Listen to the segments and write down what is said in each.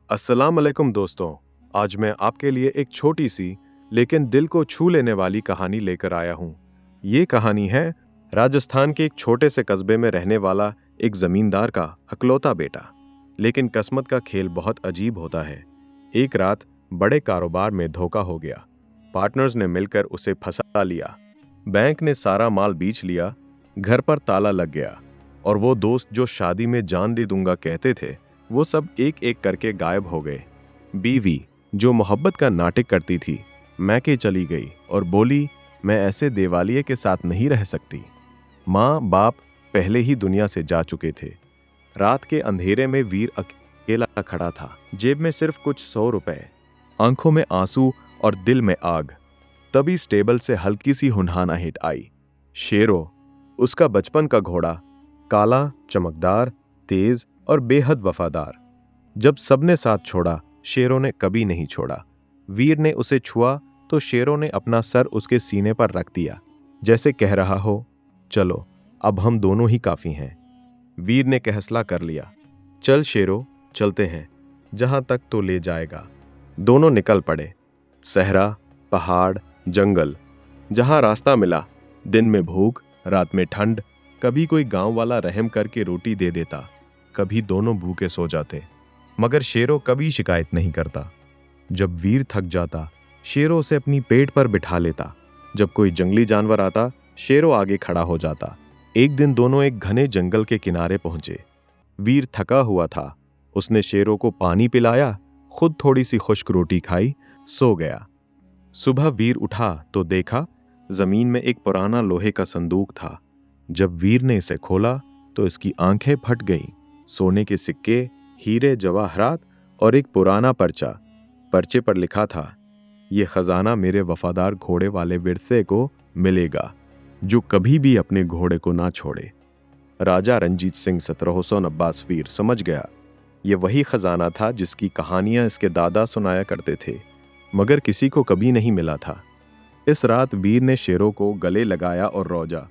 अस्सलाम अलैकुम दोस्तों। आज मैं आपके लिए एक छोटी सी लेकिन दिल को छू लेने वाली कहानी लेकर आया हूँ। ये कहानी है राजस्थान के एक छोटे से कस्बे में रहने वाला एक जमींदार का अकलौता बेटा। लेकिन किस्मत का खेल बहुत अजीब होता है। एक रात बड़े कारोबार में धोखा हो गया। पार्टनर्स ने मिलकर उसे फंसा लिया। बैंक ने सारा माल बेच लिया। घर पर ताला लग गया और वो दोस्त जो शादी में जान दे दूंगा कहते थे, वो सब एक एक करके गायब हो गए। बीवी जो मोहब्बत का नाटक करती थी, मैके चली गई और बोली, मैं ऐसे देवालिये के साथ नहीं रह सकती। माँ बाप पहले ही दुनिया से जा चुके थे। रात के अंधेरे में वीर अकेला खड़ा था, जेब में सिर्फ कुछ 100 रुपए, आंखों में आंसू और दिल में आग। तभी स्टेबल से हल्की सी हुनहानाहट आई। शेरो, उसका बचपन का घोड़ा, काला, चमकदार, तेज और बेहद वफादार। जब सबने साथ छोड़ा, शेरों ने कभी नहीं छोड़ा। वीर ने उसे छुआ तो शेरों ने अपना सर उसके सीने पर रख दिया, जैसे कह रहा हो, चलो अब हम दोनों ही काफी हैं। वीर ने फैसला कर लिया, चल शेरो, चलते हैं, जहां तक तो ले जाएगा। दोनों निकल पड़े। सहरा, पहाड़, जंगल, जहां रास्ता मिला। दिन में भूख, रात में ठंड। कभी कोई गांव वाला रहम करके रोटी दे देता, कभी दोनों भूखे सो जाते। मगर शेरों कभी शिकायत नहीं करता। जब वीर थक जाता, शेरों उसे अपनी पेट पर बिठा लेता। जब कोई जंगली जानवर आता, शेरों आगे खड़ा हो जाता। एक दिन दोनों एक घने जंगल के किनारे पहुंचे। वीर थका हुआ था। उसने शेरों को पानी पिलाया, खुद थोड़ी सी खुश्क रोटी खाई, सो गया। सुबह वीर उठा तो देखा जमीन में एक पुराना लोहे का संदूक था। जब वीर ने इसे खोला तो इसकी आंखें फट गईं। सोने के सिक्के, हीरे जवाहरात और एक पुराना पर्चा। पर्चे पर लिखा था, ये खजाना मेरे वफादार घोड़े वाले विरसे को मिलेगा, जो कभी भी अपने घोड़े को ना छोड़े। राजा रंजीत सिंह 1789 वीर समझ गया, ये वही खजाना था जिसकी कहानियां इसके दादा सुनाया करते थे, मगर किसी को कभी नहीं मिला था। इस रात वीर ने शेरों को गले लगाया और रौजा,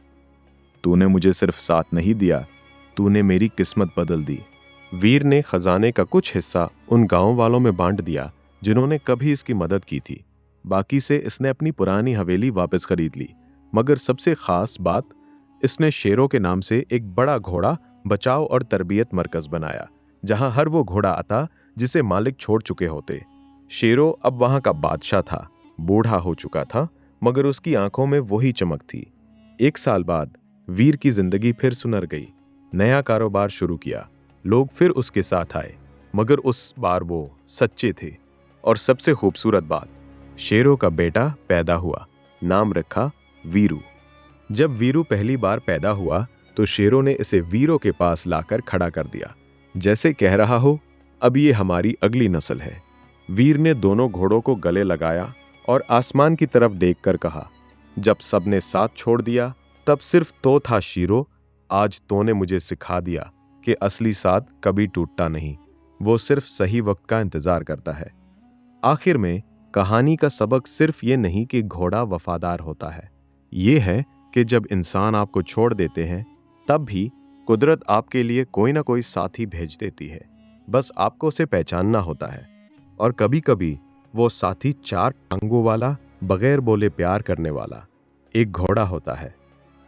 तूने मुझे सिर्फ साथ नहीं दिया, तूने मेरी किस्मत बदल दी। वीर ने खजाने का कुछ हिस्सा उन गांव वालों में बांट दिया जिन्होंने कभी इसकी मदद की थी। बाकी से इसने अपनी पुरानी हवेली वापस खरीद ली। मगर सबसे खास बात, इसने शेरों के नाम से एक बड़ा घोड़ा बचाव और तरबियत मरकज बनाया, जहां हर वो घोड़ा आता जिसे मालिक छोड़ चुके होते। शेरों अब वहां का बादशाह था। बूढ़ा हो चुका था, मगर उसकी आंखों में वही चमक थी। 1 साल बाद वीर की जिंदगी फिर सुनर गई। नया कारोबार शुरू किया। लोग फिर उसके साथ आए, मगर उस बार वो सच्चे थे। और सबसे खूबसूरत बात, शेरों का बेटा पैदा हुआ। नाम रखा वीरू। जब वीरू पहली बार पैदा हुआ तो शेरों ने इसे वीरों के पास लाकर खड़ा कर दिया, जैसे कह रहा हो, अब ये हमारी अगली नस्ल है। वीर ने दोनों घोड़ों को गले लगाया और आसमान की तरफ देखकर कहा, जब सबने साथ छोड़ दिया तब सिर्फ तो था शीरो, आज तो ने मुझे सिखा दिया कि असली साथ कभी टूटता नहीं, वो सिर्फ सही वक्त का इंतजार करता है। आखिर में कहानी का सबक सिर्फ ये नहीं कि घोड़ा वफादार होता है, ये है कि जब इंसान आपको छोड़ देते हैं, तब भी कुदरत आपके लिए कोई ना कोई साथी भेज देती है। बस आपको उसे पहचानना होता है। और कभी कभी वो साथी 4 टांगों वाला, बगैर बोले प्यार करने वाला एक घोड़ा होता है।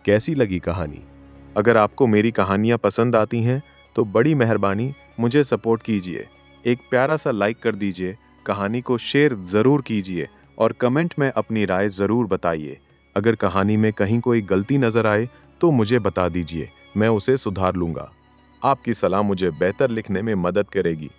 कैसी लगी कहानी? अगर आपको मेरी कहानियां पसंद आती हैं तो बड़ी मेहरबानी मुझे सपोर्ट कीजिए। एक प्यारा सा लाइक कर दीजिए, कहानी को शेयर ज़रूर कीजिए और कमेंट में अपनी राय ज़रूर बताइए। अगर कहानी में कहीं कोई गलती नज़र आए तो मुझे बता दीजिए, मैं उसे सुधार लूँगा। आपकी सलाह मुझे बेहतर लिखने में मदद करेगी।